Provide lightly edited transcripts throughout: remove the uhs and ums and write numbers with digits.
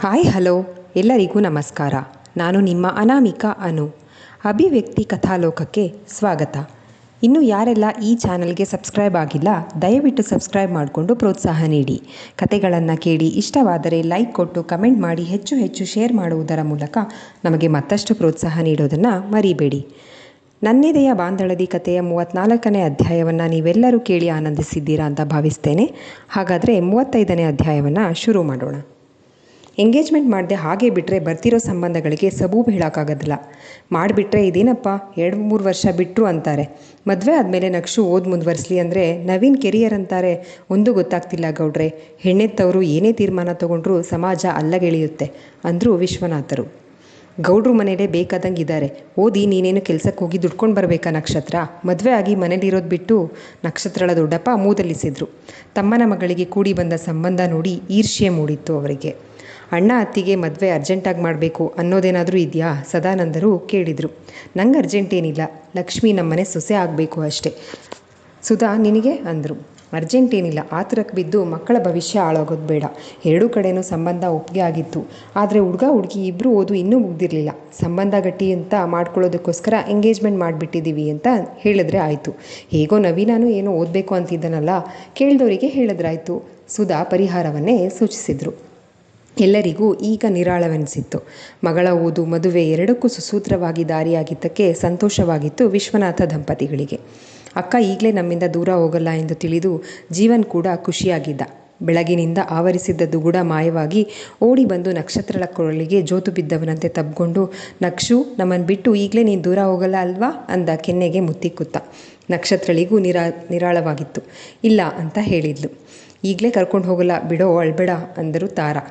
Hi hello ಎಲ್ಲರಿಗೂ ನಮಸ್ಕಾರ. ನಾನು ನಿಮ್ಮ ಅನಾಮಿಕಾ ಅನು. ಅಭಿವ್ಯಕ್ತಿ ಕಥಾಲೋಕಕ್ಕೆ ಸ್ವಾಗತ. ಇನ್ನು ಯಾರೆಲ್ಲ ಈ ಚಾನಲ್ಗೆ ಸಬ್ಸ್ಕ್ರೈಬ್ ಆಗಿಲ್ಲ, ದಯವಿಟ್ಟು ಸಬ್ಸ್ಕ್ರೈಬ್ ಮಾಡಿಕೊಂಡು ಪ್ರೋತ್ಸಾಹ ನೀಡಿ. ಕತೆಗಳನ್ನು ಕೇಳಿ ಇಷ್ಟವಾದರೆ ಲೈಕ್ ಕೊಟ್ಟು ಕಮೆಂಟ್ ಮಾಡಿ ಹೆಚ್ಚು ಹೆಚ್ಚು ಶೇರ್ ಮಾಡುವುದರ ಮೂಲಕ ನಮಗೆ ಮತ್ತಷ್ಟು ಪ್ರೋತ್ಸಾಹ ನೀಡೋದನ್ನು ಮರಿಬೇಡಿ. ನನ್ನೆದೆಯ ಬಾಂಧಳದಿ ಕಥೆಯ 34ನೇ ಅಧ್ಯಾಯವನ್ನು ನೀವೆಲ್ಲರೂ ಕೇಳಿ ಆನಂದಿಸಿದ್ದೀರಾ ಅಂತ ಭಾವಿಸ್ತೇನೆ. ಹಾಗಾದರೆ 35ನೇ ಅಧ್ಯಾಯವನ್ನು ಶುರು ಮಾಡೋಣ. ಎಂಗೇಜ್ಮೆಂಟ್ ಮಾಡದೆ ಹಾಗೆ ಬಿಟ್ಟರೆ ಬರ್ತಿರೋ ಸಂಬಂಧಗಳಿಗೆ ಸಬೂಬು ಹೇಳೋಕ್ಕಾಗೋದಿಲ್ಲ. ಮಾಡಿಬಿಟ್ರೆ ಇದೇನಪ್ಪ 2-3 ವರ್ಷ ಬಿಟ್ಟರು ಅಂತಾರೆ. ಮದುವೆ ಆದಮೇಲೆ ನಕ್ಷು ಓದ್ ಮುಂದುವರಿಸಲಿ ಅಂದರೆ ನವೀನ್ ಕೆರಿಯರ್ ಅಂತಾರೆ. ಒಂದು ಗೊತ್ತಾಗ್ತಿಲ್ಲ ಗೌಡ್ರೆ. ಹೆಣ್ಣೆತ್ತವರು ಏನೇ ತೀರ್ಮಾನ ತಗೊಂಡ್ರೂ ಸಮಾಜ ಅಲ್ಲಗೆಳೆಯುತ್ತೆ ಅಂದರು ವಿಶ್ವನಾಥರು. ಗೌಡ್ರು ಮನೇಲೇ ಬೇಕಾದಂಗೆ ಇದ್ದಾರೆ. ಓದಿ ನೀನೇನು ಕೆಲಸಕ್ಕೆ ಹೋಗಿ ದುಡ್ಕೊಂಡು ಬರಬೇಕಾ ನಕ್ಷತ್ರ? ಮದುವೆ ಆಗಿ ಮನೇಲಿರೋದು ಬಿಟ್ಟು ನಕ್ಷತ್ರಳ ದೊಡ್ಡಪ್ಪ ಮೂದಲಿಸಿದ್ರು. ತಮ್ಮನ ಮಗಳಿಗೆ ಕೂಡಿ ಬಂದ ಸಂಬಂಧ ನೋಡಿ ಈರ್ಷ್ಯೆ ಮೂಡಿತ್ತು ಅವರಿಗೆ. ಅಣ್ಣ ಅತ್ತಿಗೆ ಮದುವೆ ಅರ್ಜೆಂಟಾಗಿ ಮಾಡಬೇಕು ಅನ್ನೋದೇನಾದರೂ ಇದೆಯಾ? ಸದಾನಂದರು ಕೇಳಿದರು. ನಂಗೆ ಅರ್ಜೆಂಟೇನಿಲ್ಲ, ಲಕ್ಷ್ಮಿ ನಮ್ಮನೆ ಸೊಸೆ ಆಗಬೇಕು ಅಷ್ಟೇ. ಸುಧಾ ನಿನಗೆ ಅಂದರು. ಅರ್ಜೆಂಟೇನಿಲ್ಲ, ಆತುರಕ್ಕೆ ಬಿದ್ದು ಮಕ್ಕಳ ಭವಿಷ್ಯ ಹಾಳಾಗೋದು ಬೇಡ. ಎರಡೂ ಕಡೆಯೂ ಸಂಬಂಧ ಒಪ್ಪಿಗೆ ಆಗಿತ್ತು. ಆದರೆ ಹುಡುಗ ಹುಡುಗಿ ಇಬ್ಬರು ಓದು ಇನ್ನೂ ಮುಗ್ದಿರಲಿಲ್ಲ. ಸಂಬಂಧ ಗಟ್ಟಿ ಅಂತ ಮಾಡ್ಕೊಳ್ಳೋದಕ್ಕೋಸ್ಕರ ಎಂಗೇಜ್ಮೆಂಟ್ ಮಾಡಿಬಿಟ್ಟಿದ್ದೀವಿ ಅಂತ ಹೇಳಿದ್ರೆ ಆಯಿತು. ಹೇಗೋ ನವೀನಾನು ಏನೋ ಓದಬೇಕು ಅಂತಿದ್ದಾನಲ್ಲ, ಕೇಳಿದವರಿಗೆ ಹೇಳಿದ್ರಾಯ್ತು. ಸುಧಾ ಪರಿಹಾರವನ್ನೇ ಸೂಚಿಸಿದರು. ಎಲ್ಲರಿಗೂ ಈಗ ನಿರಾಳವೆನಿಸಿತ್ತು. ಮಗಳ ಓದು ಮದುವೆ ಎರಡಕ್ಕೂ ಸುಸೂತ್ರವಾಗಿ ದಾರಿಯಾಗಿದ್ದಕ್ಕೆ ಸಂತೋಷವಾಗಿತ್ತು ವಿಶ್ವನಾಥ ದಂಪತಿಗಳಿಗೆ. ಅಕ್ಕ ಈಗಲೇ ನಮ್ಮಿಂದ ದೂರ ಹೋಗಲ್ಲ ಎಂದು ತಿಳಿದು ಜೀವನ್ ಕೂಡ ಖುಷಿಯಾಗಿದ್ದ. ಬೆಳಗಿನಿಂದ ಆವರಿಸಿದ್ದದ್ದು ಕೂಡ ಮಾಯವಾಗಿ ಓಡಿ ಬಂದು ನಕ್ಷತ್ರಳ ಕೊರಳಿಗೆ ಜೋತು ಬಿದ್ದವನಂತೆ ತಬ್ಕೊಂಡು, ನಕ್ಷು ನಮ್ಮನ್ನು ಬಿಟ್ಟು ಈಗಲೇ ನೀನು ದೂರ ಹೋಗಲ್ಲ ಅಲ್ವಾ ಅಂದ ಕೆನ್ನೆಗೆ ಮುತ್ತಿಕ್ಕುತ್ತ. ನಕ್ಷತ್ರಳಿಗೂ ನಿರಾಳವಾಗಿತ್ತು. ಇಲ್ಲ ಅಂತ ಹೇಳಿದ್ಲು. ಈಗಲೇ ಕರ್ಕೊಂಡು ಹೋಗಲ್ಲ ಬಿಡೋ, ಅಳ್ಬೇಡ ಅಂದರು ತಾರಾ.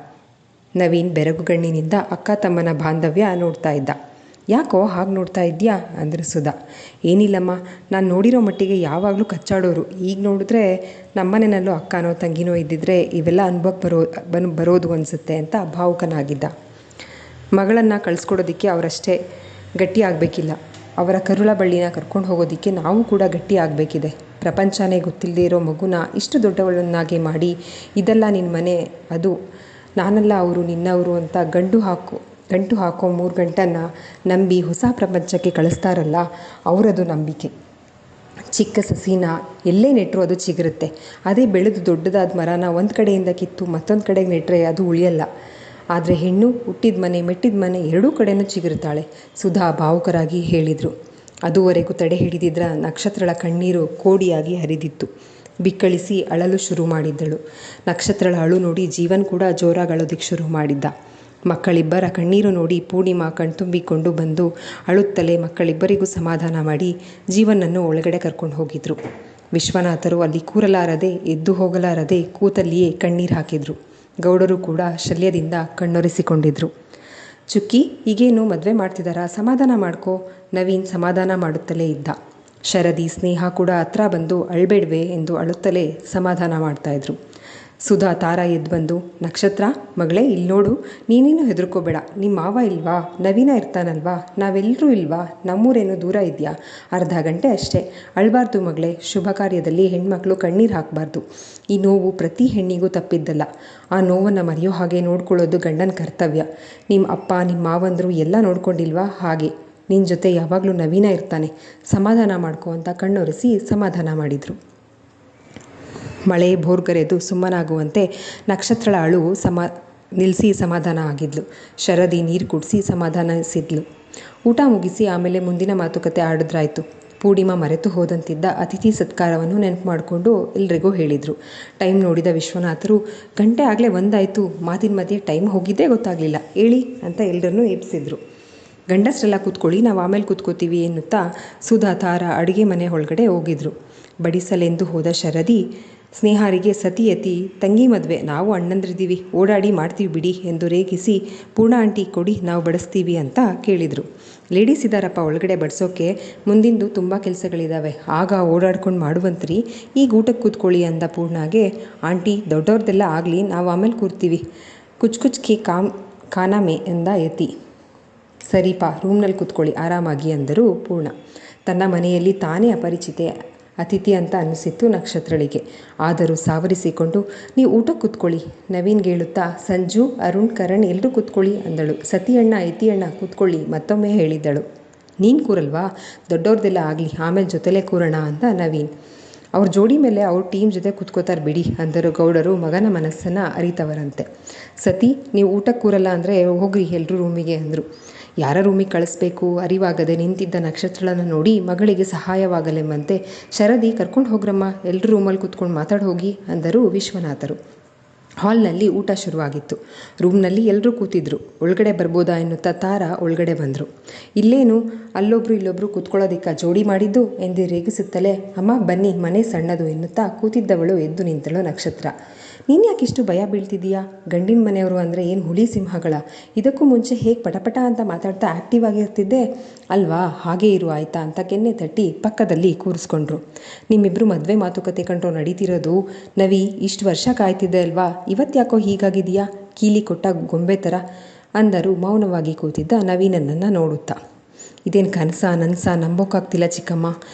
ನವೀನ್ ಬೆರಗುಗಣ್ಣಿನಿಂದ ಅಕ್ಕ ತಮ್ಮನ ಬಾಂಧವ್ಯ ನೋಡ್ತಾ ಇದ್ದ. ಯಾಕೋ ಹಾಗೆ ನೋಡ್ತಾ ಇದ್ಯಾ ಅಂದರು ಸುಧಾ. ಏನಿಲ್ಲಮ್ಮ, ನಾನು ನೋಡಿರೋ ಮಟ್ಟಿಗೆ ಯಾವಾಗಲೂ ಕಚ್ಚಾಡೋರು. ಈಗ ನೋಡಿದ್ರೆ ನಮ್ಮನೆಯಲ್ಲೂ ಅಕ್ಕನೋ ತಂಗಿನೋ ಇದ್ದಿದ್ರೆ ಇವೆಲ್ಲ ಅನುಭವಕ್ಕೆ ಬರೋದು ಅನಿಸುತ್ತೆ ಅಂತ ಭಾವುಕನಾಗಿದ್ದ. ಮಗಳನ್ನು ಕಳಿಸ್ಕೊಡೋದಕ್ಕೆ ಅವರಷ್ಟೇ ಗಟ್ಟಿ ಆಗಬೇಕಿಲ್ಲ. ಅವರ ಕರುಳ ಬಳ್ಳಿನ ಕರ್ಕೊಂಡು ಹೋಗೋದಕ್ಕೆ ನಾವು ಕೂಡ ಗಟ್ಟಿ ಆಗಬೇಕಿದೆ. ಪ್ರಪಂಚನೇ ಗೊತ್ತಿಲ್ಲದೆ ಇರೋ ಮಗುನ ಇಷ್ಟು ದೊಡ್ಡವಳನ್ನಾಗಿ ಮಾಡಿ, ಇದೆಲ್ಲ ನಿನ್ನ ಮನೆ, ಅದು ನಾನಲ್ಲ ಅವರು ನಿನ್ನವರು ಅಂತ ಗಂಟು ಹಾಕೋ 3 ಗಂಟನ್ನು ನಂಬಿ ಹೊಸ ಪ್ರಪಂಚಕ್ಕೆ ಕಳಿಸ್ತಾರಲ್ಲ, ಅವರದು ನಂಬಿಕೆ. ಚಿಕ್ಕ ಸಸಿನ ಎಲ್ಲೇ ನೆಟ್ಟರೂ ಅದು ಚಿಗುರುತ್ತೆ. ಅದೇ ಬೆಳೆದು ದೊಡ್ಡದಾದ ಮರನ ಒಂದು ಕಡೆಯಿಂದ ಕಿತ್ತು ಮತ್ತೊಂದು ಕಡೆಗೆ ನೆಟ್ಟರೆ ಅದು ಉಳಿಯಲ್ಲ. ಆದರೆ ಹೆಣ್ಣು ಹುಟ್ಟಿದ ಮನೆ ಮೆಟ್ಟಿದ ಮನೆ ಎರಡೂ ಕಡೆಯೂ ಚಿಗುರುತ್ತಾಳೆ. ಸುಧಾ ಭಾವುಕರಾಗಿ ಹೇಳಿದರು. ಅದುವರೆಗೂ ತಡೆ ಹಿಡಿದಿದ್ದ ನಕ್ಷತ್ರಳ ಕಣ್ಣೀರು ಕೋಡಿಯಾಗಿ ಹರಿದಿತ್ತು. ಬಿಕ್ಕಳಿಸಿ ಅಳಲು ಶುರು ಮಾಡಿದ್ದಳು. ನಕ್ಷತ್ರಳ ಅಳು ನೋಡಿ ಜೀವನ್ ಕೂಡ ಜೋರಾಗಿ ಅಳೋದಕ್ಕೆ ಶುರು ಮಾಡಿದ್ದ. ಮಕ್ಕಳಿಬ್ಬರ ಕಣ್ಣೀರು ನೋಡಿ ಪೂರ್ಣಿಮಾ ಕಣ್ತುಂಬಿಕೊಂಡು ಬಂದು ಅಳುತ್ತಲೇ ಮಕ್ಕಳಿಬ್ಬರಿಗೂ ಸಮಾಧಾನ ಮಾಡಿ ಜೀವನನ್ನು ಒಳಗಡೆ ಕರ್ಕೊಂಡು ಹೋಗಿದ್ರು. ವಿಶ್ವನಾಥರು ಅಲ್ಲಿ ಕೂರಲಾರದೆ ಎದ್ದು ಹೋಗಲಾರದೆ ಕೂತಲ್ಲಿಯೇ ಕಣ್ಣೀರು ಹಾಕಿದ್ರು. ಗೌಡರು ಕೂಡ ಶಲ್ಯದಿಂದ ಕಣ್ಣೊರೆಸಿಕೊಂಡಿದ್ರು. ಚುಕ್ಕಿ, ಈಗೇನು ಮದುವೆ ಮಾಡ್ತಿದ್ದಾರಾ? ಸಮಾಧಾನ ಮಾಡ್ಕೋ. ನವೀನ್ ಸಮಾಧಾನ ಮಾಡುತ್ತಲೇ ಇದ್ದ. ಶರದಿ ಸ್ನೇಹ ಕೂಡ ಹತ್ರ ಬಂದು ಅಳ್ಬೇಡ್ವೆ ಎಂದು ಅಳುತ್ತಲೇ ಸಮಾಧಾನ ಮಾಡ್ತಾಯಿದ್ರು. ಸುಧಾ ತಾರಾ ಎದ್ದು ಬಂದು, ನಕ್ಷತ್ರ ಮಗಳೇ ಇಲ್ಲಿ ನೋಡು, ನೀನೇನು ಹೆದರ್ಕೋಬೇಡ. ನಿಮ್ಮ ಮಾವ ಇಲ್ವಾ? ನವೀನ ಇರ್ತಾನಲ್ವಾ? ನಾವೆಲ್ಲರೂ ಇಲ್ವಾ? ನಮ್ಮೂರೇನು ದೂರ ಇದೆಯಾ? ಅರ್ಧ ಗಂಟೆ ಅಷ್ಟೇ. ಅಳಬಾರ್ದು ಮಗಳೇ. ಶುಭ ಕಾರ್ಯದಲ್ಲಿ ಹೆಣ್ಮಕ್ಳು ಕಣ್ಣೀರು ಹಾಕಬಾರ್ದು. ಈ ನೋವು ಪ್ರತಿ ಹೆಣ್ಣಿಗೂ ತಪ್ಪಿದ್ದಲ್ಲ. ಆ ನೋವನ್ನು ಮರೆಯೋ ಹಾಗೆ ನೋಡ್ಕೊಳ್ಳೋದು ಗಂಡನ ಕರ್ತವ್ಯ. ನಿಮ್ಮ ಅಪ್ಪ ನಿಮ್ಮ ಮಾವಂದರು ಎಲ್ಲ ನೋಡ್ಕೊಂಡಿಲ್ವಾ? ಹಾಗೆ ನಿನ್ನ ಜೊತೆ ಯಾವಾಗಲೂ ನವೀನ ಇರ್ತಾನೆ. ಸಮಾಧಾನ ಮಾಡ್ಕೋ ಅಂತ ಕಣ್ಣೊರೆಸಿ ಸಮಾಧಾನ ಮಾಡಿದರು. ಮಳೆ ಭೋರ್ಗರೆದು ಸುಮ್ಮನಾಗುವಂತೆ ನಕ್ಷತ್ರಳ ಅಳು ನಿಲ್ಲಿಸಿ ಸಮಾಧಾನ ಆಗಿದ್ಲು. ಶರದಿ ನೀರು ಕುಡಿಸಿ ಸಮಾಧಾನಿಸಿದ್ಲು. ಊಟ ಮುಗಿಸಿ ಆಮೇಲೆ ಮುಂದಿನ ಮಾತುಕತೆ ಆಡಿದ್ರಾಯ್ತು. ಪೂರ್ಣಿಮಾ ಮರೆತು ಹೋದಂತಿದ್ದ ಅತಿಥಿ ಸತ್ಕಾರವನ್ನು ನೆನಪು ಮಾಡಿಕೊಂಡು ಎಲ್ರಿಗೂ ಹೇಳಿದರು. ಟೈಮ್ ನೋಡಿದ ವಿಶ್ವನಾಥರು, ಗಂಟೆ ಆಗಲೇ 1 ಆಯಿತು, ಮಾತಿನ ಮಧ್ಯೆ ಟೈಮ್ ಹೋಗಿದ್ದೇ ಗೊತ್ತಾಗಲಿಲ್ಲ, ಹೇಳಿ ಅಂತ ಎಲ್ಲರನ್ನೂ ಎಬ್ಸಿದ್ರು. ಗಂಡಸರೆಲ್ಲ ಕೂತ್ಕೊಳ್ಳಿ, ನಾವು ಆಮೇಲೆ ಕೂತ್ಕೋತೀವಿ ಎನ್ನುತ್ತಾ ಸುಧಾ ತಾರಾ ಅಡುಗೆ ಮನೆ ಒಳಗಡೆ ಹೋಗಿದ್ರು. ಬಡಿಸಲೆಂದು ಹೋದ ಶರದಿ ಸ್ನೇಹಾರಿಗೆ ಸತಿಯತಿ ತಂಗಿ ಮದುವೆ, ನಾವು ಅಣ್ಣಂದ್ರಿದ್ದೀವಿ, ಓಡಾಡಿ ಮಾಡ್ತೀವಿ ಬಿಡಿ ಎಂದು ರೇಗಿಸಿ, ಪೂರ್ಣ ಆಂಟಿ ಕೊಡಿ ನಾವು ಬಡಿಸ್ತೀವಿ ಅಂತ ಕೇಳಿದರು. ಲೇಡೀಸ್ ಇದ್ದಾರಪ್ಪ ಒಳಗಡೆ ಬಡಿಸೋಕ್ಕೆ, ಮುಂದಿಂದು ತುಂಬ ಕೆಲಸಗಳಿದ್ದಾವೆ, ಆಗ ಓಡಾಡ್ಕೊಂಡು ಮಾಡುವಂತ್ರಿ, ಈಗ ಊಟಕ್ಕೆ ಕೂತ್ಕೊಳ್ಳಿ ಅಂದ ಪೂರ್ಣಾಗೆ. ಆಂಟಿ ದೊಡ್ಡವ್ರದ್ದೆಲ್ಲ ಆಗಲಿ, ನಾವು ಆಮೇಲೆ ಕೂರ್ತೀವಿ, ಕುಚ್ ಖಾನಮೆ ಎಂದ ಯತಿ. ಸರಿಪಾ ರೂಮ್ನಲ್ಲಿ ಕೂತ್ಕೊಳ್ಳಿ ಆರಾಮಾಗಿ ಅಂದರು ಪೂರ್ಣ. ತನ್ನ ಮನೆಯಲ್ಲಿ ತಾನೇ ಅಪರಿಚಿತೆ ಅತಿಥಿ ಅಂತ ಅನ್ನಿಸಿತ್ತು ನಕ್ಷತ್ರಳಿಗೆ. ಆದರೂ ಸಾವರಿಸಿಕೊಂಡು ನೀವು ಊಟಕ್ಕೆ ಕೂತ್ಕೊಳ್ಳಿ ನವೀನ್ಗೆ ಹೇಳುತ್ತಾ ಸಂಜು, ಅರುಣ್, ಕರಣ್ ಎಲ್ಲರೂ ಕೂತ್ಕೊಳ್ಳಿ ಅಂದಳು. ಸತಿಯಣ್ಣ ಇತಿಯಣ್ಣ ಕೂತ್ಕೊಳ್ಳಿ ಮತ್ತೊಮ್ಮೆ ಹೇಳಿದ್ದಳು. ನೀನು ಕೂರಲ್ವಾ, ದೊಡ್ಡವ್ರದ್ದೆಲ್ಲ ಆಗಲಿ ಆಮೇಲೆ ಜೊತೆಲೇ ಕೂರೋಣ ಅಂತ ನವೀನ್. ಅವ್ರ ಜೋಡಿ ಮೇಲೆ ಅವ್ರ ಟೀಮ್ ಜೊತೆ ಕೂತ್ಕೋತಾರೆ ಬಿಡಿ ಅಂದರು ಗೌಡರು ಮಗನ ಮನಸ್ಸನ್ನು ಅರಿತವರಂತೆ. ಸತಿ, ನೀವು ಊಟಕ್ಕೆ ಕೂರಲ್ಲ ಅಂದರೆ ಹೋಗ್ರಿ ಎಲ್ಲರೂ ರೂಮಿಗೆ ಅಂದರು. ಯಾರ ರೂಮಿಗೆ ಕಳಿಸ್ಬೇಕು ಅರಿವಾಗದೆ ನಿಂತಿದ್ದ ನಕ್ಷತ್ರಳನ್ನು ನೋಡಿ ಮಗಳಿಗೆ ಸಹಾಯವಾಗಲೆಂಬಂತೆ ಶರದಿ, ಕರ್ಕೊಂಡು ಹೋಗ್ರಮ್ಮ, ಎಲ್ಲರೂ ರೂಮಲ್ಲಿ ಕೂತ್ಕೊಂಡು ಮಾತಾಡಿ ಹೋಗಿ ಅಂದರು ವಿಶ್ವನಾಥರು. ಹಾಲ್ನಲ್ಲಿ ಊಟ ಶುರುವಾಗಿತ್ತು. ರೂಮ್ನಲ್ಲಿ ಎಲ್ಲರೂ ಕೂತಿದ್ರು. ಒಳಗಡೆ ಬರ್ಬೋದಾ ಎನ್ನುತ್ತಾ ತಾರಾ ಒಳಗಡೆ ಬಂದರು. ಇಲ್ಲೇನು ಅಲ್ಲೊಬ್ರು ಇಲ್ಲೊಬ್ರು ಕೂತ್ಕೊಳ್ಳೋದಿಕ್ಕ ಜೋಡಿ ಮಾಡಿದ್ದು ಎಂದು ರೇಗಿಸುತ್ತಲೇ ಅಮ್ಮ ಬನ್ನಿ ಮನೆ ಸಣ್ಣದು ಎನ್ನುತ್ತಾ ಕೂತಿದ್ದವಳು ಎದ್ದು ನಿಂತಳು ನಕ್ಷತ್ರ. ನೀನು ಯಾಕಿಷ್ಟು ಭಯ ಬೀಳ್ತಿದ್ದೀಯಾ? ಗಂಡಿನ ಮನೆಯವರು ಅಂದರೆ ಏನು ಹುಲಿ ಸಿಂಹಗಳ? ಇದಕ್ಕೂ ಮುಂಚೆ ಹೇಗೆ ಪಟಪಟ ಅಂತ ಮಾತಾಡ್ತಾ ಆ್ಯಕ್ಟಿವ್ ಆಗಿರ್ತಿದ್ದೆ ಅಲ್ವಾ? ಹಾಗೇ ಇರು ಆಯಿತಾ ಅಂತ ಕೆನ್ನೆ ತಟ್ಟಿ ಪಕ್ಕದಲ್ಲಿ ಕೂರಿಸ್ಕೊಂಡ್ರು. ನಿಮ್ಮಿಬ್ಬರು ಮದುವೆ ಮಾತುಕತೆ ಕಂಡ್ರು ನಡೀತಿರೋದು. ನವಿ, ಇಷ್ಟು ವರ್ಷ ಕಾಯ್ತಿದ್ದೆ ಅಲ್ವಾ, ಇವತ್ತ್ಯಾಕೋ ಹೀಗಾಗಿದೆಯಾ? ಕೀಲಿ ಕೊಟ್ಟ ಗೊಂಬೆ ಥರ ಅಂದರು ಮೌನವಾಗಿ ಕೂತಿದ್ದ ನವೀನನ್ನು ನೋಡುತ್ತಾ. ಇದೇನು ಕನಸ ನನಸ ನಂಬೋಕ್ಕಾಗ್ತಿಲ್ಲ ಚಿಕ್ಕಮ್ಮ.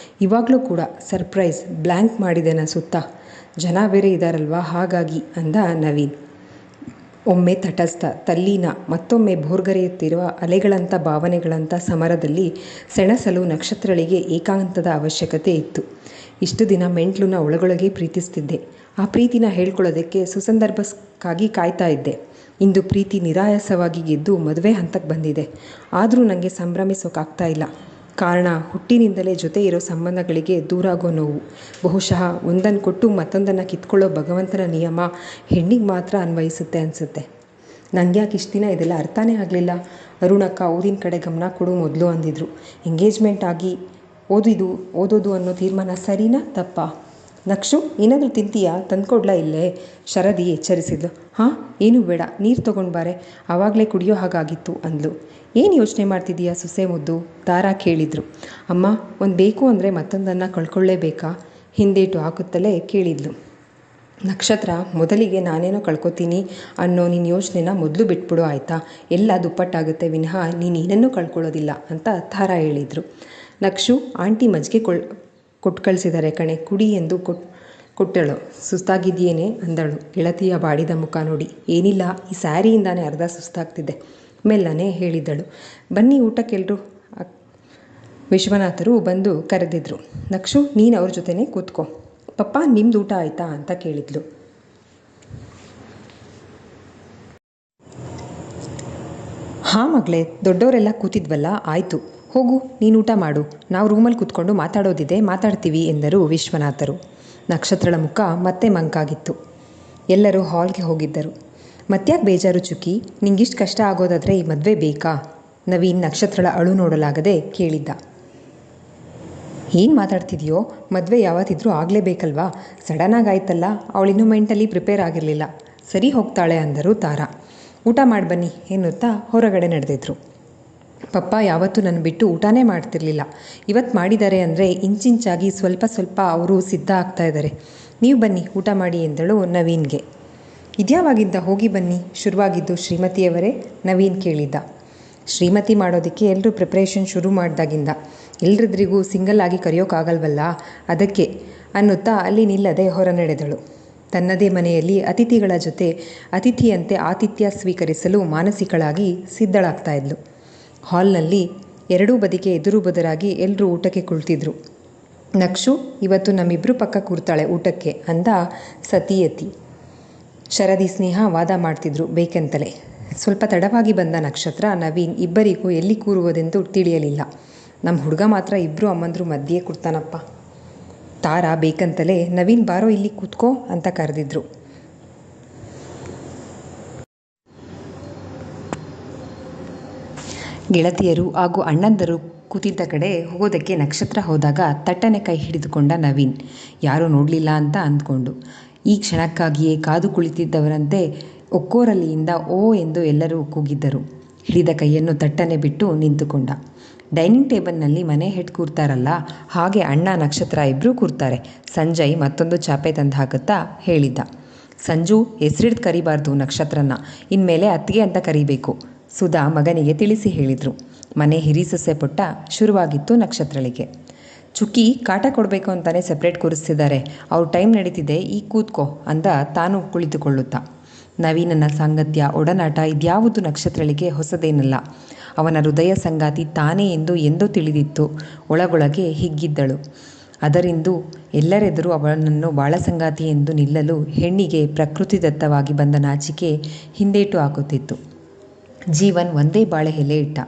ಇವಾಗಲೂ ಕೂಡ ಸರ್ಪ್ರೈಸ್ ಬ್ಲ್ಯಾಂಕ್ ಮಾಡಿದೆ ನನ್ನ ಸುತ್ತ. ಜನ ಬೇರೆ ಇದ್ದಾರಲ್ವಾ ಹಾಗಾಗಿ ಅಂದ ನವೀನ್. ಒಮ್ಮೆ ತಟಸ್ಥ ತಲ್ಲೀನ, ಮತ್ತೊಮ್ಮೆ ಭೋರ್ಗರೆಯುತ್ತಿರುವ ಅಲೆಗಳಂಥ ಭಾವನೆಗಳಂಥ ಸಮರದಲ್ಲಿ ಸೆಣಸಲು ನಕ್ಷತ್ರಳಿಗೆ ಏಕಾಂತದ ಅವಶ್ಯಕತೆ ಇತ್ತು. ಇಷ್ಟು ದಿನ ಮೆಂಟ್ಲುನ ಒಳಗೊಳಗೆ ಪ್ರೀತಿಸ್ತಿದ್ದೆ. ಆ ಪ್ರೀತಿನ ಹೇಳ್ಕೊಳ್ಳೋದಕ್ಕೆ ಸುಸಂದರ್ಭಕ್ಕಾಗಿ ಕಾಯ್ತಾ ಇದ್ದೆ. ಇಂದು ಪ್ರೀತಿ ನಿರಾಯಾಸವಾಗಿ ಗೆದ್ದು ಮದುವೆ ಹಂತಕ್ಕೆ ಬಂದಿದೆ. ಆದರೂ ನನಗೆ ಸಂಭ್ರಮಿಸೋಕ್ಕಾಗ್ತಾ ಇಲ್ಲ. ಕಾರಣ, ಹುಟ್ಟಿನಿಂದಲೇ ಜೊತೆ ಇರೋ ಸಂಬಂಧಗಳಿಗೆ ದೂರಾಗೋ ನೋವು. ಬಹುಶಃ ಒಂದನ್ನು ಕೊಟ್ಟು ಮತ್ತೊಂದನ್ನು ಕಿತ್ಕೊಳ್ಳೋ ಭಗವಂತನ ನಿಯಮ ಹೆಣ್ಣಿಗೆ ಮಾತ್ರ ಅನ್ವಯಿಸುತ್ತೆ ಅನಿಸುತ್ತೆ. ನನಗೆ ಯಾಕೆ ಇಷ್ಟು ದಿನ ಇದೆಲ್ಲ ಅರ್ಥನೇ ಆಗಲಿಲ್ಲ. ಅರುಣಕ್ಕ ಓದಿನ ಕಡೆ ಗಮನ ಕೊಡು ಮೊದಲು ಅಂದಿದ್ರು. ಎಂಗೇಜ್ಮೆಂಟ್ ಆಗಿ ಓದೋದು ಅನ್ನೋ ತೀರ್ಮಾನ ಸರಿನಾ ತಪ್ಪಾ? ನಕ್ಷು, ಏನಾದರೂ ತಿಂತೀಯಾ? ತಂದ್ಕೊಡ್ಲಾ ಇಲ್ಲೇ? ಶರದಿ ಎಚ್ಚರಿಸಿದ್ಲು. ಹಾಂ, ಏನೂ ಬೇಡ, ನೀರು ತೊಗೊಂಡ್ಬಾರೆ, ಆವಾಗಲೇ ಕುಡಿಯೋ ಹಾಗಾಗಿತ್ತು ಅಂದ್ಲು. ಏನು ಯೋಚನೆ ಮಾಡ್ತಿದ್ದೀಯಾ ಸೊಸೆ ಮುದ್ದು? ತಾರಾ ಕೇಳಿದ್ರು. ಅಮ್ಮ, ಒಂದು ಬೇಕು ಅಂದರೆ ಮತ್ತೊಂದನ್ನು ಕಳ್ಕೊಳ್ಳೇಬೇಕಾ? ಹಿಂದೇಟು ಹಾಕುತ್ತಲೇ ಕೇಳಿದ್ಲು. ನಕ್ಷತ್ರ, ಮೊದಲಿಗೆ ನಾನೇನೋ ಕಳ್ಕೊತೀನಿ ಅನ್ನೋ ನಿನ್ನ ಯೋಚನೆನ ಮೊದಲು ಬಿಟ್ಬಿಡು ಆಯಿತಾ? ಎಲ್ಲ ದುಪ್ಪಟ್ಟಾಗುತ್ತೆ ವಿನಃ ನೀನು ಏನನ್ನೂ ಕಳ್ಕೊಳ್ಳೋದಿಲ್ಲ ಅಂತ ತಾರಾ ಹೇಳಿದರು. ನಕ್ಷು, ಆಂಟಿ ಮಜ್ಜಿಗೆ ಕೊಟ್ಟು ಕಳಿಸಿದ್ದಾರೆ ಕಣೆ, ಕುಡಿ ಎಂದು ಕೊಟ್ಟಳು. ಸುಸ್ತಾಗಿದೆಯೇನೆ ಅಂದಳು ಗೆಳತಿಯ ಬಾಡಿದ ಮುಖ ನೋಡಿ. ಏನಿಲ್ಲ, ಈ ಸ್ಯಾರಿಯಿಂದಾನೇ ಅರ್ಧ ಸುಸ್ತಾಗ್ತಿದೆ ಮೆಲ್ಲನೆ ಹೇಳಿದ್ದಳು. ಬನ್ನಿ ಊಟಕ್ಕೆಲ್ಲರೂ. ವಿಶ್ವನಾಥರು ಬಂದು ಕರೆದಿದ್ರು. ನಕ್ಷು, ನೀನು ಅವ್ರ ಜೊತೆನೇ ಕೂತ್ಕೋ. ಪಪ್ಪ, ನಿಮ್ದು ಊಟ ಆಯಿತಾ ಅಂತ ಕೇಳಿದ್ಲು. ಹಾಂ ಮಗಳೇ, ದೊಡ್ಡವರೆಲ್ಲ ಕೂತಿದ್ವಲ್ಲ, ಆಯಿತು, ಹೋಗು ನೀನು ಊಟ ಮಾಡು, ನಾವು ರೂಮಲ್ಲಿ ಕೂತ್ಕೊಂಡು ಮಾತಾಡೋದಿದೆ, ಮಾತಾಡ್ತೀವಿ ಎಂದರು ವಿಶ್ವನಾಥರು. ನಕ್ಷತ್ರಳ ಮುಖ ಮತ್ತೆ ಮಂಕಾಗಿತ್ತು. ಎಲ್ಲರೂ ಹಾಲ್ಗೆ ಹೋಗಿದ್ದರು. ಮತ್ತ್ಯಾಕೆ ಬೇಜಾರು ಚುಕ್ಕಿ? ನಿಂಗಿಷ್ಟು ಕಷ್ಟ ಆಗೋದಾದರೆ ಈ ಮದುವೆ ಬೇಕಾ? ನವೀನ್ ನಕ್ಷತ್ರಳ ಅಳು ನೋಡಲಾಗದೆ ಕೇಳಿದ್ದ. ಏನು ಮಾತಾಡ್ತಿದೆಯೋ? ಮದುವೆ ಯಾವತ್ತಿದ್ರೂ ಆಗಲೇಬೇಕಲ್ವಾ? ಸಡನ್ನಾಗಿ ಆಯ್ತಲ್ಲ, ಅವಳಿನ್ನೂ ಮೆಂಟಲಿ ಪ್ರಿಪೇರ್ ಆಗಿರಲಿಲ್ಲ. ಸರಿ ಹೋಗ್ತಾಳೆ ಅಂದರು ತಾರಾ. ಊಟ ಮಾಡಿ ಬನ್ನಿ ಎನ್ನುತ್ತಾ ಹೊರಗಡೆ ನಡೆದಿದ್ರು. ಪಪ್ಪ ಯಾವತ್ತೂ ನನ್ನ ಬಿಟ್ಟು ಊಟನೇ ಮಾಡ್ತಿರ್ಲಿಲ್ಲ. ಇವತ್ತು ಮಾಡಿದ್ದಾರೆ ಅಂದರೆ ಇಂಚಿಂಚಾಗಿ ಸ್ವಲ್ಪ ಸ್ವಲ್ಪ ಅವರು ಸಿದ್ಧ ಆಗ್ತಾ ಇದ್ದಾರೆ. ನೀವು ಬನ್ನಿ ಊಟ ಮಾಡಿ ಎಂದಳು ನವೀನ್ಗೆ. ಇದ್ಯಾವಾಗಿದ್ದ ಹೋಗಿ ಬನ್ನಿ ಶುರುವಾಗಿದ್ದು ಶ್ರೀಮತಿಯವರೇ? ನವೀನ್ ಕೇಳಿದ್ದ. ಶ್ರೀಮತಿ ಮಾಡೋದಕ್ಕೆ ಎಲ್ಲರೂ ಪ್ರಿಪ್ರೇಷನ್ ಶುರು ಮಾಡಿದಾಗಿಂದ. ಎಲ್ರಿದ್ರಿಗೂ ಸಿಂಗಲ್ ಆಗಿ ಕರೆಯೋಕ್ಕಾಗಲ್ವಲ್ಲ, ಅದಕ್ಕೆ ಅನ್ನುತ್ತಾ ಅಲ್ಲಿ ನಿಲ್ಲದೆ ಹೊರ ನಡೆದಳು. ತನ್ನದೇ ಮನೆಯಲ್ಲಿ ಅತಿಥಿಗಳ ಜೊತೆ ಅತಿಥಿಯಂತೆ ಆತಿಥ್ಯ ಸ್ವೀಕರಿಸಲು ಮಾನಸಿಕಳಾಗಿ ಸಿದ್ಧಳಾಗ್ತಾ ಇದ್ಲು. ಹಾಲ್ನಲ್ಲಿ ಎರಡೂ ಬದಿಗೆ ಎದುರು ಬದರಾಗಿ ಎಲ್ಲರೂ ಊಟಕ್ಕೆ ಕುಳಿತಿದ್ರು. ನಕ್ಷು, ಇವತ್ತು ನಮ್ಮಿಬ್ಬರು ಪಕ್ಕ ಕೂರ್ತಾಳೆ ಊಟಕ್ಕೆ ಅಂದ ಸತಿಯತಿ. ಶರದಿ ಸ್ನೇಹ ವಾದ ಮಾಡ್ತಿದ್ರು ಬೇಕೆಂತಲೇ. ಸ್ವಲ್ಪ ತಡವಾಗಿ ಬಂದ ನಕ್ಷತ್ರ, ನವೀನ್ ಇಬ್ಬರಿಗೂ ಎಲ್ಲಿ ಕೂರುವುದೆಂದು ತಿಳಿಯಲಿಲ್ಲ. ನಮ್ಮ ಹುಡುಗ ಮಾತ್ರ ಇಬ್ಬರು ಅಮ್ಮಂದ್ರು ಮಧ್ಯೆ ಕೂರ್ತಾನಪ್ಪ. ತಾರಾ ಬೇಕಂತಲೇ ನವೀನ್ ಬಾರೋ ಇಲ್ಲಿ ಕೂತ್ಕೋ ಅಂತ ಕರೆದಿದ್ರು. ಗೆಳತಿಯರು ಹಾಗೂ ಅಣ್ಣಂದರು ಕೂತಿದ್ದ ಕಡೆ ಹೋಗೋದಕ್ಕೆ ನಕ್ಷತ್ರ ಹೋದಾಗ ತಟ್ಟನೆ ಕೈ ಹಿಡಿದುಕೊಂಡ ನವೀನ್. ಯಾರೂ ನೋಡಲಿಲ್ಲ ಅಂತ ಅಂದ್ಕೊಂಡು ಈ ಕ್ಷಣಕ್ಕಾಗಿಯೇ ಕಾದು ಕುಳಿತಿದ್ದವರಂತೆ ಒಕ್ಕೋರಲಿಯಿಂದ ಓ ಎಂದು ಎಲ್ಲರೂ ಕೂಗಿದ್ದರು. ಹಿಡಿದ ಕೈಯನ್ನು ತಟ್ಟನೆ ಬಿಟ್ಟು ನಿಂತುಕೊಂಡ. ಡೈನಿಂಗ್ ಟೇಬಲ್ನಲ್ಲಿ ಮನೆ ಹೆಡ್ ಕೂರ್ತಾರಲ್ಲ, ಹಾಗೆ ಅಣ್ಣ ನಕ್ಷತ್ರ ಇಬ್ಬರೂ ಕೂರ್ತಾರೆ. ಸಂಜಯ್ ಮತ್ತೊಂದು ಚಾಪೆ ತಂದು ಹಾಕುತ್ತಾ ಹೇಳಿದ್ದ. ಸಂಜು, ಹೆಸರಿಡ್ದು ಕರಿಬಾರ್ದು ನಕ್ಷತ್ರನ, ಇನ್ಮೇಲೆ ಅತ್ತಿಗೆ ಅಂತ ಕರಿಬೇಕು. ಸುಧಾ ಮಗನಿಗೆ ತಿಳಿಸಿ ಹೇಳಿದರು. ಮನೆ ಹಿರಿಸೊಸೆ ಪುಟ್ಟ ಶುರುವಾಗಿತ್ತು ನಕ್ಷತ್ರಳಿಗೆ. ಚುಕ್ಕಿ ಕಾಟ ಕೊಡಬೇಕು ಅಂತಲೇ ಸಪ್ರೇಟ್ ಕೂರಿಸ್ತಿದ್ದಾರೆ, ಅವ್ರ ಟೈಮ್ ನಡೀತಿದೆ, ಈಗ ಕೂತ್ಕೋ ಅಂದ ತಾನು ಕುಳಿತುಕೊಳ್ಳುತ್ತಾ. ನವೀನನ ಸಾಂಗತ್ಯ ಒಡನಾಟ ಇದ್ಯಾವುದು ನಕ್ಷತ್ರಳಿಗೆ ಹೊಸದೇನಲ್ಲ. ಅವನ ಹೃದಯ ಸಂಗಾತಿ ತಾನೇ ಎಂದು ಎಂದೋ ತಿಳಿದಿತ್ತು. ಒಳಗೊಳಗೆ ಹಿಗ್ಗಿದ್ದಳು. ಅದರಿಂದು ಎಲ್ಲರೆದುರು ಅವನನ್ನು ಬಾಳ ಸಂಗಾತಿ ಎಂದು ನಿಲ್ಲಲು ಹೆಣ್ಣಿಗೆ ಪ್ರಕೃತಿದತ್ತವಾಗಿ ಬಂದ ನಾಚಿಕೆ ಹಿಂದೇಟು ಹಾಕುತ್ತಿತ್ತು. ಜೀವನ್ ಒಂದೇ ಬಾಳೆ ಎಲೆ ಇಟ್ಟ.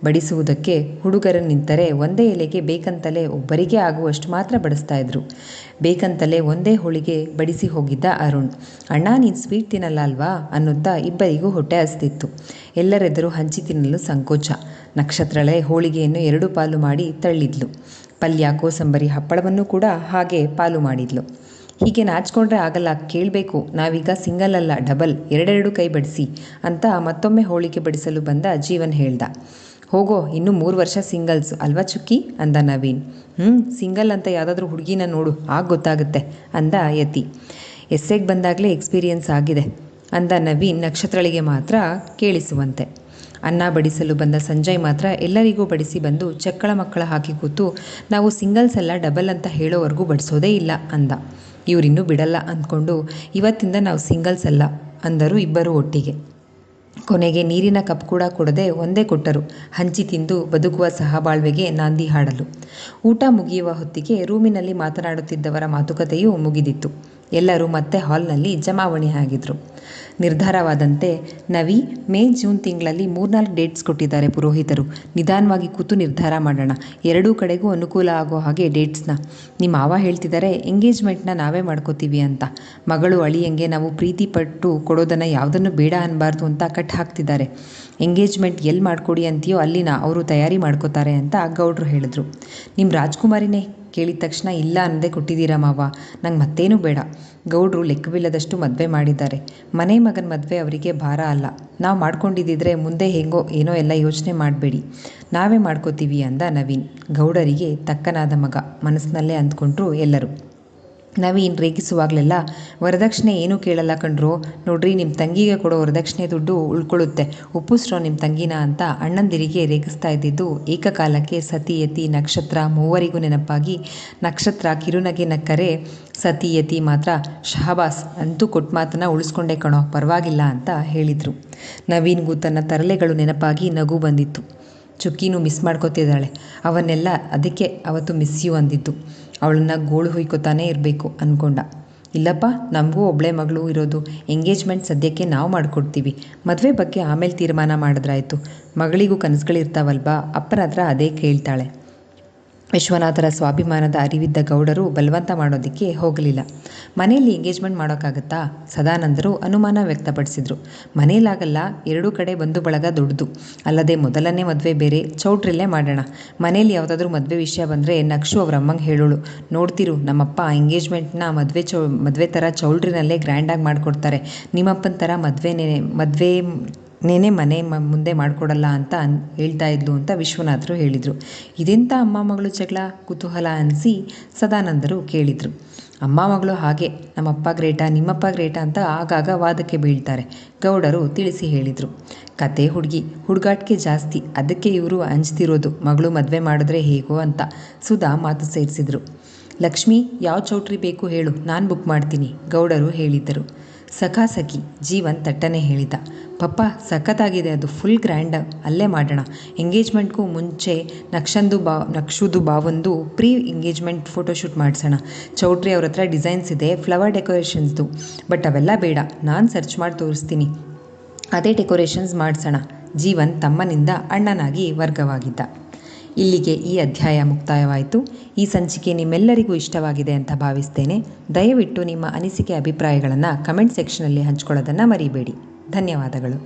ಬಡಿಸುವುದಕ್ಕೆ ಹುಡುಗರು ನಿಂತರೆ ಒಂದೇ ಎಲೆಗೆ ಬೇಕಂತಲೇ ಒಬ್ಬರಿಗೆ ಆಗುವಷ್ಟು ಮಾತ್ರ ಬಡಿಸ್ತಾ ಇದ್ರು. ಬೇಕಂತಲೇ ಒಂದೇ ಹೋಳಿಗೆ ಬಡಿಸಿ ಹೋಗಿದ್ದ ಅರುಣ್. ಅಣ್ಣ, ನೀನು ಸ್ವೀಟ್ ತಿನ್ನಲ್ಲ ಅಲ್ವಾ ಅನ್ನುತ್ತಾ ಇಬ್ಬರಿಗೂ ಹೊಟ್ಟೆ ಹಸ್ತಿತ್ತು. ಎಲ್ಲರೆದುರು ಹಂಚಿ ತಿನ್ನಲು ಸಂಕೋಚ. ನಕ್ಷತ್ರಳೆ ಹೋಳಿಗೆಯನ್ನು 2 ಪಾಲು ಮಾಡಿ ತಳ್ಳಿದ್ಲು. ಪಲ್ಯ, ಕೋಸಂಬರಿ, ಹಪ್ಪಳವನ್ನು ಕೂಡ ಹಾಗೆ ಪಾಲು ಮಾಡಿದ್ಲು. ಹೀಗೆ ನಾಚ್ಕೊಂಡ್ರೆ ಆಗಲ್ಲ, ಕೇಳಬೇಕು, ನಾವೀಗ ಸಿಂಗಲ್ ಅಲ್ಲ, ಡಬಲ್, 2 ಕೈ ಬಡಿಸಿ ಅಂತ ಮತ್ತೊಮ್ಮೆ ಹೋಳಿಗೆ ಬಡಿಸಲು ಬಂದ ಜೀವನ್ ಹೇಳ್ದ. ಹೋಗೋ, ಇನ್ನೂ 3 ವರ್ಷ ಸಿಂಗಲ್ಸ್ ಅಲ್ವಾ ಚುಕ್ಕಿ ಅಂದ ನವೀನ್. ಸಿಂಗಲ್ ಅಂತ ಯಾವುದಾದ್ರೂ ಹುಡುಗಿನ ನೋಡು, ಆಗ ಗೊತ್ತಾಗುತ್ತೆ ಅಂದ ಯತಿ. ಎಸ್ಸೆಗೆ ಬಂದಾಗಲೇ ಎಕ್ಸ್ಪೀರಿಯನ್ಸ್ ಆಗಿದೆ ಅಂದ ನವೀನ್ ನಕ್ಷತ್ರಳಿಗೆ ಮಾತ್ರ ಕೇಳಿಸುವಂತೆ. ಅನ್ನ ಬಡಿಸಲು ಬಂದ ಸಂಜಯ್ ಮಾತ್ರ ಎಲ್ಲರಿಗೂ ಬಡಿಸಿ ಬಂದು ಚಕ್ಕಳ ಮಕ್ಕಳ ಹಾಕಿ ಕೂತು, ನಾವು ಸಿಂಗಲ್ಸ್ ಅಲ್ಲ ಡಬಲ್ ಅಂತ ಹೇಳೋವರೆಗೂ ಬಡಿಸೋದೇ ಇಲ್ಲ ಅಂದ. ಇವರಿನ್ನೂ ಬಿಡಲ್ಲ ಅಂದ್ಕೊಂಡು, ಇವತ್ತಿಂದ ನಾವು ಸಿಂಗಲ್ಸ್ ಅಲ್ಲ ಅಂದರು ಇಬ್ಬರು ಒಟ್ಟಿಗೆ. ಕೊನೆಗೆ ನೀರಿನ ಕಪ್ ಕೂಡ ಕೊಡದೆ ಒಂದೇ ಕೊಟ್ಟರು, ಹಂಚಿ ತಿಂದು ಬದುಕುವ ಸಹಬಾಳ್ವೆಗೆ ನಾಂದಿ ಹಾಡಲು. ಊಟ ಮುಗಿಯುವ ಹೊತ್ತಿಗೆ ರೂಮಿನಲ್ಲಿ ಮಾತನಾಡುತ್ತಿದ್ದವರ ಮಾತುಕತೆಯೂ ಮುಗಿದಿತ್ತು. ಎಲ್ಲರೂ ಮತ್ತೆ ಹಾಲ್ನಲ್ಲಿ ಜಮಾವಣೆ ಆಗಿದ್ರು. ನಿರ್ಧಾರವಾದಂತೆ ನವಿ, ಮೇ, ಜೂನ್ ತಿಂಗಳಲ್ಲಿ 3-4 ಡೇಟ್ಸ್ ಕೊಟ್ಟಿದ್ದಾರೆ ಪುರೋಹಿತರು. ನಿಧಾನವಾಗಿ ಕೂತು ನಿರ್ಧಾರ ಮಾಡೋಣ, 2 ಕಡೆಗೂ ಅನುಕೂಲ ಆಗೋ ಹಾಗೆ ಡೇಟ್ಸ್ನ. ನಿಮ್ಮ ಮಾವ ಹೇಳ್ತಿದ್ದಾರೆ ಎಂಗೇಜ್ಮೆಂಟ್ನ ನಾವೇ ಮಾಡ್ಕೋತೀವಿ ಅಂತ. ಮಗಳು ಅಳಿಯಂಗೆ ನಾವು ಪ್ರೀತಿ ಪಟ್ಟು ಕೊಡೋದನ್ನು ಯಾವುದನ್ನು ಬೇಡ ಅನ್ನಬಾರ್ದು ಅಂತ ಕಟ್ ಹಾಕ್ತಿದ್ದಾರೆ. ಎಂಗೇಜ್ಮೆಂಟ್ ಎಲ್ಲಿ ಮಾಡಿಕೊಡಿ ಅಂತೀಯೋ ಅಲ್ಲಿನ ಅವರು ತಯಾರಿ ಮಾಡ್ಕೋತಾರೆ ಅಂತ ಗೌಡ್ರು ಹೇಳಿದ್ರು. ನಿಮ್ಮ ರಾಜ್ಕುಮಾರಿನೇ ಕೇಳಿದ ತಕ್ಷಣ ಇಲ್ಲ ಅನ್ನದೇ ಕೊಟ್ಟಿದ್ದೀರಾ ಮಾವ, ನಂಗೆ ಮತ್ತೇನೂ ಬೇಡ. ಗೌಡ್ರು ಲೆಕ್ಕವಿಲ್ಲದಷ್ಟು ಮದುವೆ ಮಾಡಿದ್ದಾರೆ. ಮನೆ ಮಗನ ಮದುವೆ ಅವರಿಗೆ ಭಾರ ಅಲ್ಲ. ನಾವು ಮಾಡ್ಕೊಂಡಿದ್ದಿದ್ರೆ ಮುಂದೆ ಹೇಗೋ ಏನೋ ಎಲ್ಲ ಯೋಚನೆ ಮಾಡಬೇಡಿ, ನಾವೇ ಮಾಡ್ಕೋತೀವಿ ಅಂದ ನವೀನ್. ಗೌಡರಿಗೆ ತಕ್ಕನಾದ ಮಗ ಮನಸ್ಸಿನಲ್ಲೇ ಅಂದ್ಕೊಂಡ್ರು ಎಲ್ಲರೂ. ನವೀನ್ ರೇಗಿಸುವಾಗಲೆಲ್ಲ ವರದಕ್ಷಿಣೆ ಏನೂ ಕೇಳಲ್ಲ ಕಣ್ರೋ, ನೋಡ್ರಿ ನಿಮ್ಮ ತಂಗಿಗೆ ಕೊಡೋ ವರದಕ್ಷಿಣೆ ದುಡ್ಡು ಉಳ್ಕೊಳ್ಳುತ್ತೆ, ಒಪ್ಪಿಸ್ರೋ ನಿಮ್ಮ ತಂಗಿನ ಅಂತ ಅಣ್ಣಂದಿರಿಗೆ ರೇಗಿಸ್ತಾ ಇದ್ದಿದ್ದು ಏಕಕಾಲಕ್ಕೆ ಸತಿ, ಯತಿ, ನಕ್ಷತ್ರ ಮೂವರಿಗೂ ನೆನಪಾಗಿ ನಕ್ಷತ್ರ ಕಿರುನಗೆ ನಕ್ಕರೆ ಸತಿ, ಯತಿ ಮಾತ್ರ ಶಹಬಾಸ್ ಅಂತೂ ಕೊಟ್ಟ ಮಾತನ್ನು ಉಳಿಸ್ಕೊಂಡೆ ಕಣೋ, ಪರವಾಗಿಲ್ಲ ಅಂತ ಹೇಳಿದರು. ನವೀನ್ಗೂ ತನ್ನ ತರಲೆಗಳು ನೆನಪಾಗಿ ನಗು ಬಂದಿತ್ತು. ಚುಕ್ಕಿನೂ ಮಿಸ್ ಮಾಡ್ಕೋತಿದ್ದಾಳೆ, ಅವನ್ನೆಲ್ಲ ಅದಕ್ಕೆ ಅವತ್ತು ಮಿಸ್ ಯು ಅಂದಿದ್ದು. ಅವಳನ್ನು ಗೋಳು ಹುಯ್ಕೋತಾನೇ ಇರಬೇಕು ಅಂದ್ಕೊಂಡ. ಇಲ್ಲಪ್ಪ, ನಮಗೂ ಒಬ್ಬಳೆ ಮಗಳು ಇರೋದು, ಎಂಗೇಜ್ಮೆಂಟ್ ಸದ್ಯಕ್ಕೆ ನಾವು ಮಾಡಿಕೊಡ್ತೀವಿ, ಮದುವೆ ಬಗ್ಗೆ ಆಮೇಲೆ ತೀರ್ಮಾನ ಮಾಡಿದ್ರಾಯ್ತು. ಮಗಳಿಗೂ ಕನಸುಗಳಿರ್ತಾವಲ್ವಾ, ಅಪ್ಪನ ಹತ್ರ ಅದೇ ಕೇಳ್ತಾಳೆ. ವಿಶ್ವನಾಥರ ಸ್ವಾಭಿಮಾನದ ಅರಿವಿದ್ದ ಗೌಡರು ಬಲವಂತ ಮಾಡೋದಕ್ಕೆ ಹೋಗಲಿಲ್ಲ. ಮನೆಯಲ್ಲಿ ಎಂಗೇಜ್ಮೆಂಟ್ ಮಾಡೋಕ್ಕಾಗತ್ತಾ? ಸದಾನಂದರು ಅನುಮಾನ ವ್ಯಕ್ತಪಡಿಸಿದರು. ಮನೇಲಾಗಲ್ಲ, 2 ಕಡೆ ಬಂಧು ಬಳಗ ದೊಡ್ಡದು, ಅಲ್ಲದೆ ಮೊದಲನೇ ಮದುವೆ ಬೇರೆ, ಚೌಟ್ರಿಲ್ಲೇ ಮಾಡೋಣ. ಮನೇಲಿ ಯಾವುದಾದ್ರೂ ಮದುವೆ ವಿಷಯ ಬಂದರೆ ನಕ್ಷು ಅವ್ರ ಅಮ್ಮಂಗೆ ಹೇಳೋಳು, ನೋಡ್ತಿರು ನಮ್ಮಪ್ಪ ಎಂಗೇಜ್ಮೆಂಟ್ನ ಮದುವೆ ಥರ ಚೌಲ್ಟ್ರಿನಲ್ಲೇ ಗ್ರ್ಯಾಂಡಾಗಿ ಮಾಡಿಕೊಡ್ತಾರೆ, ನಿಮ್ಮಪ್ಪನ ಥರ ಮದುವೆನೇ ಮನೆ ಮುಂದೆ ಮಾಡಿಕೊಡಲ್ಲ ಅಂತ ಹೇಳ್ತಾ ಇದ್ಲು ಅಂತ ವಿಶ್ವನಾಥರು ಹೇಳಿದರು. ಇದೆಂಥ ಅಮ್ಮ ಮಗಳು ಜಗಳ, ಕುತೂಹಲ ಅನಿಸಿ ಸದಾನಂದರು ಕೇಳಿದರು. ಅಮ್ಮ ಮಗಳು ಹಾಗೆ, ನಮ್ಮಪ್ಪ ಗ್ರೇಟಾ ನಿಮ್ಮಪ್ಪ ಗ್ರೇಟಾ ಅಂತ ಆಗಾಗ ವಾದಕ್ಕೆ ಬೀಳ್ತಾರೆ, ಗೌಡರು ತಿಳಿಸಿ ಹೇಳಿದರು. ಕತೆ ಹುಡುಗಾಟಿಕೆ ಜಾಸ್ತಿ, ಅದಕ್ಕೆ ಇವರು ಅಂಜ್ತಿರೋದು, ಮಗಳು ಮದುವೆ ಮಾಡಿದ್ರೆ ಹೇಗೋ ಅಂತ ಸುಧಾ ಮಾತು ಸೇರಿಸಿದರು. ಲಕ್ಷ್ಮಿ, ಯಾವ ಚೌಟ್ರಿ ಬೇಕು ಹೇಳು, ನಾನು ಬುಕ್ ಮಾಡ್ತೀನಿ, ಗೌಡರು ಹೇಳಿದ್ದರು. ಸಖಿ ಜೀವನ್ ತಟ್ಟನೆ ಹೇಳಿದ. ಪಪ್ಪ, ಸಖತ್ತಾಗಿದೆ ಅದು, ಫುಲ್ ಗ್ರ್ಯಾಂಡ್, ಅಲ್ಲೇ ಮಾಡೋಣ. ಎಂಗೇಜ್ಮೆಂಟ್ಗೂ ಮುಂಚೆ ನಕ್ಷುದು ಬಾವೊಂದು ಪ್ರೀ ಎಂಗೇಜ್ಮೆಂಟ್ ಫೋಟೋಶೂಟ್ ಮಾಡಿಸೋಣ. ಚೌಟ್ರಿ ಅವ್ರ ಹತ್ರ ಡಿಸೈನ್ಸ್ ಇದೆ, ಫ್ಲವರ್ ಡೆಕೋರೇಷನ್ಸ್ದು, ಬಟ್ ಅವೆಲ್ಲ ಬೇಡ, ನಾನು ಸರ್ಚ್ ಮಾಡಿ ತೋರಿಸ್ತೀನಿ, ಅದೇ ಡೆಕೋರೇಷನ್ಸ್ ಮಾಡಿಸೋಣ. ಜೀವನ್ ತಮ್ಮನಿಂದ ಅಣ್ಣನಾಗಿ ವರ್ಗವಾಗಿದ್ದ. ಇಲ್ಲಿಗೆ ಈ ಅಧ್ಯಾಯ ಮುಕ್ತಾಯವಾಯಿತು. ಈ ಸಂಚಿಕೆ ನಿಮ್ಮೆಲ್ಲರಿಗೂ ಇಷ್ಟವಾಗಿದೆ ಅಂತ ಭಾವಿಸ್ತೇನೆ. ದಯವಿಟ್ಟು ನಿಮ್ಮ ಅನಿಸಿಕೆ ಅಭಿಪ್ರಾಯಗಳನ್ನು ಕಮೆಂಟ್ ಸೆಕ್ಷನಲ್ಲಿ ಹಂಚ್ಕೊಳ್ಳೋದನ್ನು ಮರಿಬೇಡಿ. ಧನ್ಯವಾದಗಳು.